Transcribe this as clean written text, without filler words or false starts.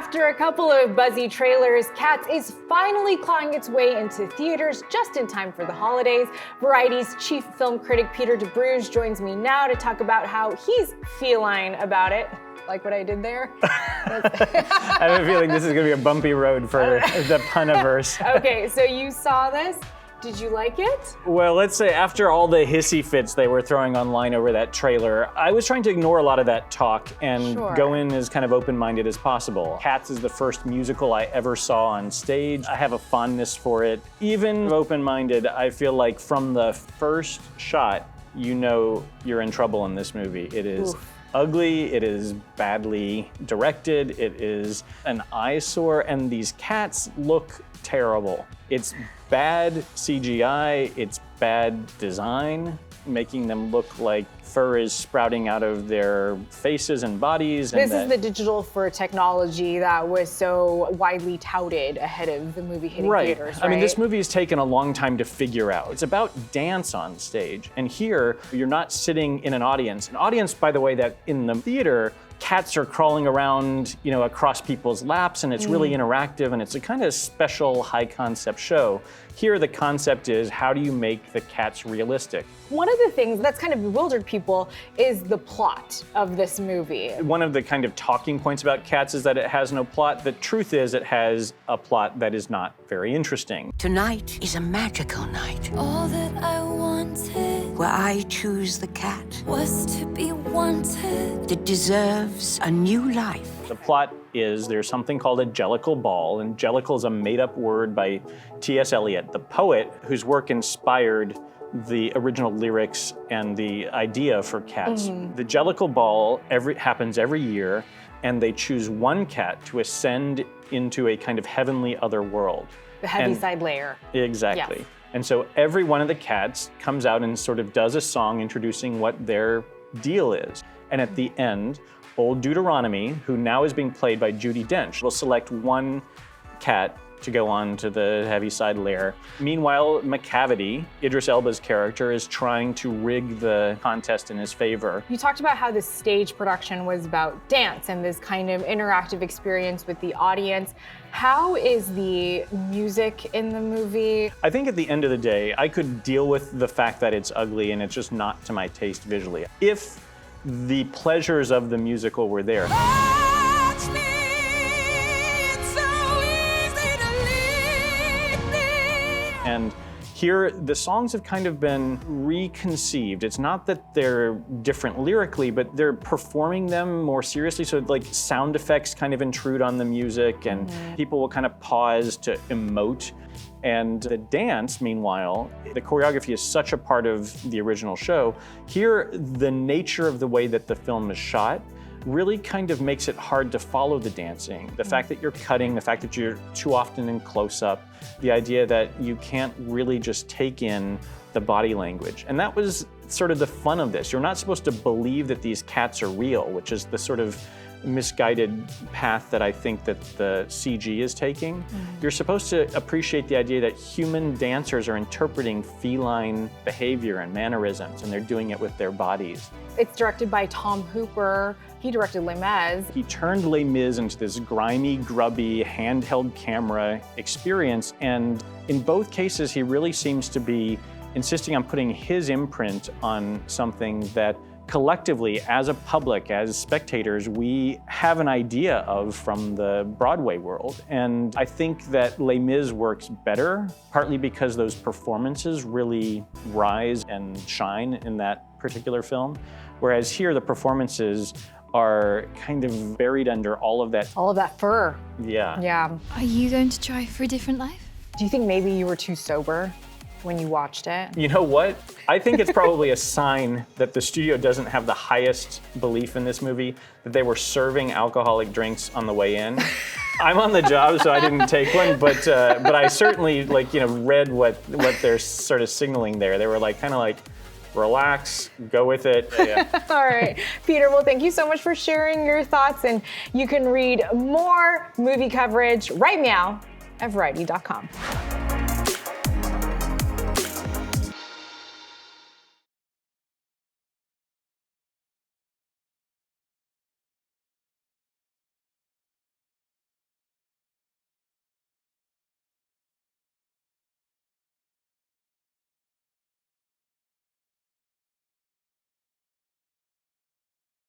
After a couple of buzzy trailers, Cats is finally clawing its way into theaters just in time for the holidays. Variety's chief film critic Peter Debruge joins me now to talk about how he's feline about it. Like what I did there? I have a feeling this is going to be a bumpy road for the puniverse. Okay, so you saw this. Did you like it? Well, let's say after all the hissy fits they were throwing online over that trailer, I was trying to ignore a lot of that talk and go in as kind of open-minded as possible. Cats is the first musical I ever saw on stage. I have a fondness for it. Even open-minded, I feel like from the first shot, you know you're in trouble in this movie. It is ugly, it is badly directed, it is an eyesore, and these cats look terrible. It's bad CGI, it's bad design, making them look like fur is sprouting out of their faces and bodies. This is the digital fur technology that was so widely touted ahead of the movie hitting theaters, right? I mean, this movie has taken a long time to figure out. It's about dance on stage, and here you're not sitting in an audience. An audience, by the way, that in the theater, cats are crawling around, you know, across people's laps, and it's really interactive, and it's a kind of special high concept show. Here, the concept is, how do you make the cats realistic? One of the things that's kind of bewildered people is the plot of this movie. One of the kind of talking points about Cats is that it has no plot. The truth is it has a plot that is not very interesting. Tonight is a magical night. All that I wanted, where I choose the cat was to be wanted. that deserves a new life. The plot is there's something called a jellicle ball, and jellicle is a made-up word by T.S. Eliot, the poet whose work inspired the original lyrics and the idea for Cats. The jellicle ball happens every year, and they choose one cat to ascend into a kind of heavenly other world. The Heaviside Layer. Exactly. Yes. And so every one of the cats comes out and sort of does a song introducing what their deal is. And at the end, Old Deuteronomy, who now is being played by Judi Dench, will select one cat to go on to the Heaviside Layer. Meanwhile, Macavity, Idris Elba's character, is trying to rig the contest in his favor. You talked about how the stage production was about dance and this kind of interactive experience with the audience. How is the music in the movie? I think at the end of the day, I could deal with the fact that it's ugly and it's just not to my taste visually. If the pleasures of the musical were there. And here, the songs have kind of been reconceived. It's not that they're different lyrically, but they're performing them more seriously. So like sound effects kind of intrude on the music, and people will kind of pause to emote. And the dance, meanwhile, the choreography is such a part of the original show. Here, the nature of the way that the film is shot really kind of makes it hard to follow the dancing. The fact that you're cutting, the fact that you're too often in close-up, the idea that you can't really just take in the body language. And that was sort of the fun of this. You're not supposed to believe that these cats are real, which is the sort of misguided path that I think that the CG is taking. You're supposed to appreciate the idea that human dancers are interpreting feline behavior and mannerisms, and they're doing it with their bodies. It's directed by Tom Hooper. He directed Les Mis. He turned Les Mis into this grimy, grubby, handheld camera experience, and in both cases, he really seems to be insisting on putting his imprint on something that collectively, as a public, as spectators, we have an idea of from the Broadway world. And I think that Les Mis works better, partly because those performances really rise and shine in that particular film. Whereas here, the performances are kind of buried under all of that. All of that fur. Yeah. Yeah. Are you going to try for a different life? Do you think maybe you were too sober when you watched it? You know what? I think it's probably a sign that the studio doesn't have the highest belief in this movie, that they were serving alcoholic drinks on the way in. I'm on the job, so I didn't take one, but I certainly read what they're sort of signaling there. They were kind of like, relax, go with it. Yeah. All right, Peter, well, thank you so much for sharing your thoughts, and you can read more movie coverage right now at Variety.com.